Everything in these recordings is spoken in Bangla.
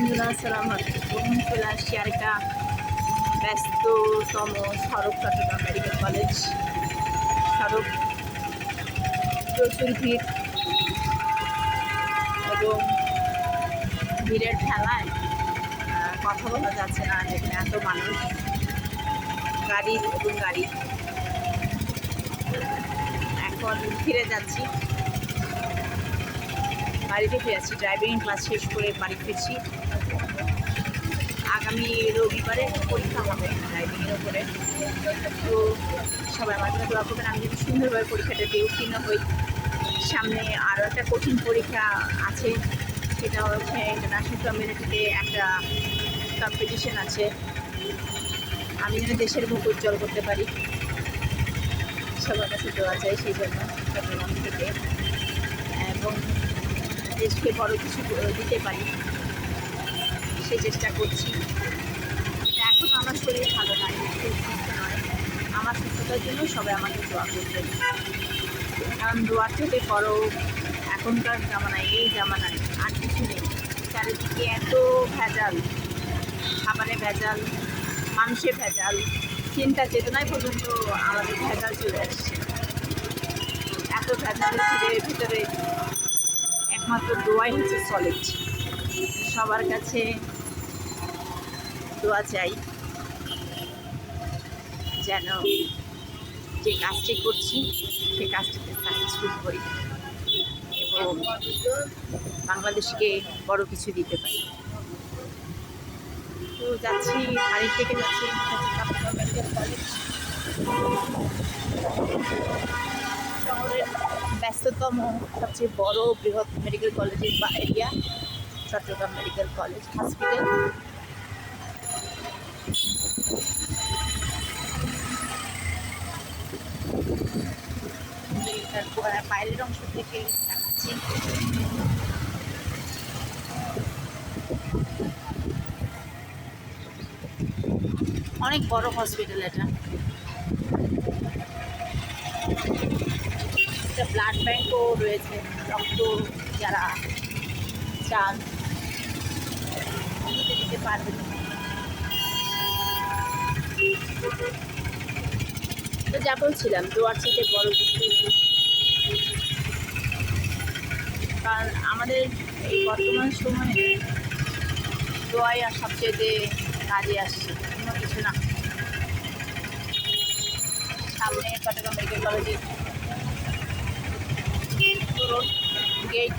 বন্ধুরা, আসসালামু আলাইকুম। চলে আসছি আরেকটা ব্যস্ততম সড়ক, চট্টগ্রাম মেডিকেল কলেজ সড়ক। প্রচুর ভিড় এবং ভিড়ের ঠেলায় কথা বলা যাচ্ছে না, যেখানে এত মানুষ, গাড়ি এবং গাড়ি। এখন ফিরে যাচ্ছি, বাড়িতে ফিরেছি। ড্রাইভিং ক্লাস শেষ করে বাড়ি ফিরছি। আগামী রবিবারে পরীক্ষা হবে ড্রাইভিংয়ের উপরে। তো সবাই আমার জন্য দোয়া করবেন, আমি যদি সুন্দরভাবে পরীক্ষাটা দিয়ে উত্তীর্ণ হই। সামনে আরও একটা কঠিন পরীক্ষা আছে, সেটা হচ্ছে ইন্টারন্যাশনাল কমিউনিটিতে একটা কম্পিটিশন আছে। আমি যেন দেশের মুখ উজ্জ্বল করতে পারি, সবার কাছে দোয়া চাই সেই জন্য চট্টগ্রাম থেকে, এবং দেশকে বড় কিছু দিতে পারি সেই চেষ্টা করছি। এখন আমার শরীর ভালো নয়, সুস্থ নয়। আমার সুস্থতার জন্য সবাই আমাকে দোয়া করবেন, কারণ দোয়ার থেকে বড় এখনকার জামানায়, এই জামানায় আর কিছু নেই। চারিদিকে এত ভেজাল, খাবারে ভেজাল, মানুষের ভেজাল, চিন্তা চেতনায় পর্যন্ত আমাদের ভেজাল চলে আসছে। এত ভেজালের ভিতরে একমাত্র দোয়াই হচ্ছে সলিড। সবার কাছে দোয়া চাই যেন যে কাজটি করছি সে কাজটিতে সাকসেসফুল করি এবং বাংলাদেশকে বড় কিছু দিতে পারি। তো যাচ্ছি, বাড়ির থেকে যাচ্ছি চট্টগ্রাম মেডিকেল কলেজ। শহরের ব্যস্ততম সবচেয়ে বড় বৃহৎ মেডিকেল কলেজের area Chittagong medical college hospital. বাইরের অংশ থেকে দেখাচ্ছি। অনেক বড় হসপিটাল এটা। একটা ব্লাড ব্যাঙ্কও রয়েছে, রক্ত যারা চান দিতে পারবেন। তো যা বলছিলাম, দোয়ার থেকে বড় কিছু নেই, কারণ আমাদের এই বর্তমান সময়ে দোয়াই আর সবচেয়ে কাজে আসছে, অন্য কিছু না। সামনে চট্টগ্রাম মেডিকেল কলেজের গেট।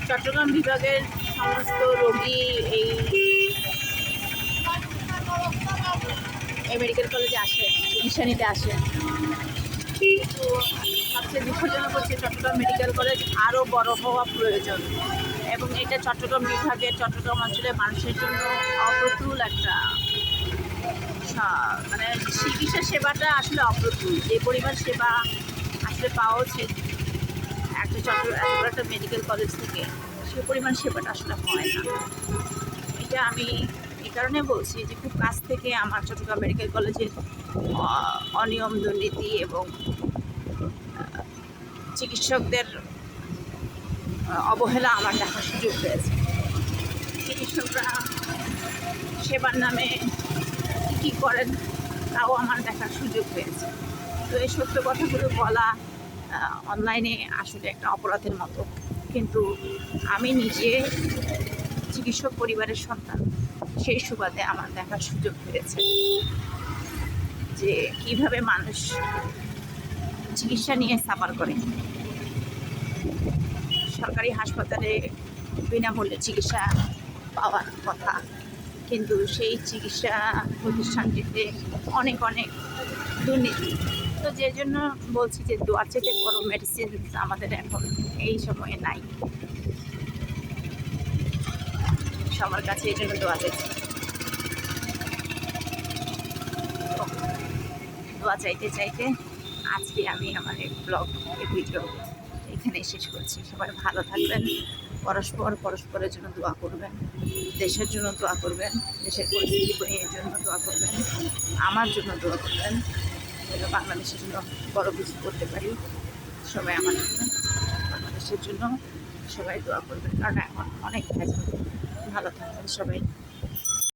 চট্টগ্রাম বিভাগের সমস্ত রোগী এই মেডিকেল কলেজে আসে, চিকিৎসা নিতে আসে। তো সবচেয়ে দুঃখজনক হচ্ছে চট্টগ্রাম মেডিকেল কলেজ আরও বড় হওয়া প্রয়োজন, এবং এটা চট্টগ্রাম বিভাগের, চট্টগ্রাম অঞ্চলের মানুষের জন্য অপ্রতুল একটা, মানে চিকিৎসা সেবাটা আসলে অপ্রতুল। যে পরিমাণ সেবা আসলে পাওয়া উচিত একটা একটা মেডিকেল কলেজ থেকে, সে পরিমাণ সেবাটা আসলে হয় না। এটা আমি এই কারণে বলছি যে খুব কাছ থেকে আমার চট্টগ্রাম মেডিকেল কলেজের অনিয়ম, দুর্নীতি এবং চিকিৎসকদের অবহেলা আমার দেখার সুযোগ হয়েছে। চিকিৎসকরা সেবার নামে কী করেন তাও আমার দেখার সুযোগ হয়েছে। তো এই সত্য কথাগুলো বলা অনলাইনে আসলে একটা অপরাধের মতো, কিন্তু আমি নিজে চিকিৎসক পরিবারের সন্তান, সেই সুবাদে আমার দেখার সুযোগ হয়েছে যে কিভাবে মানুষ চিকিৎসা নিয়ে সাফার করে। সরকারি হাসপাতালে বিনামূল্যে চিকিৎসা পাওয়ার কথা, কিন্তু সেই চিকিৎসা প্রতিষ্ঠানটিতে অনেক অনেক দুর্নীতি। তো যে জন্য বলছি যে দোয়ার চেয়ে বড় মেডিসিন আমাদের এখন এই সময়ে নাই। সবার কাছে এই জন্য দোয়া চাইছি। দোয়া চাইতে চাইতে আজকে আমি আমার এই ব্লগ, এই ভিডিও এখানে শেষ করছি। সবাই ভালো থাকবেন, পরস্পরের জন্য দোয়া করবেন, দেশের জন্য দোয়া করবেন, দেশের পরিস্থিতির জন্য দোয়া করবেন, আমার জন্য দোয়া করবেন, যেন বাংলাদেশের জন্য বড় কিছু করতে পারি। সবাই আমার জন্য, বাংলাদেশের জন্য সবাই দোয়া করবেন, কারণ এখন অনেক ভেজাল। ভালো থাকবেন সবাই।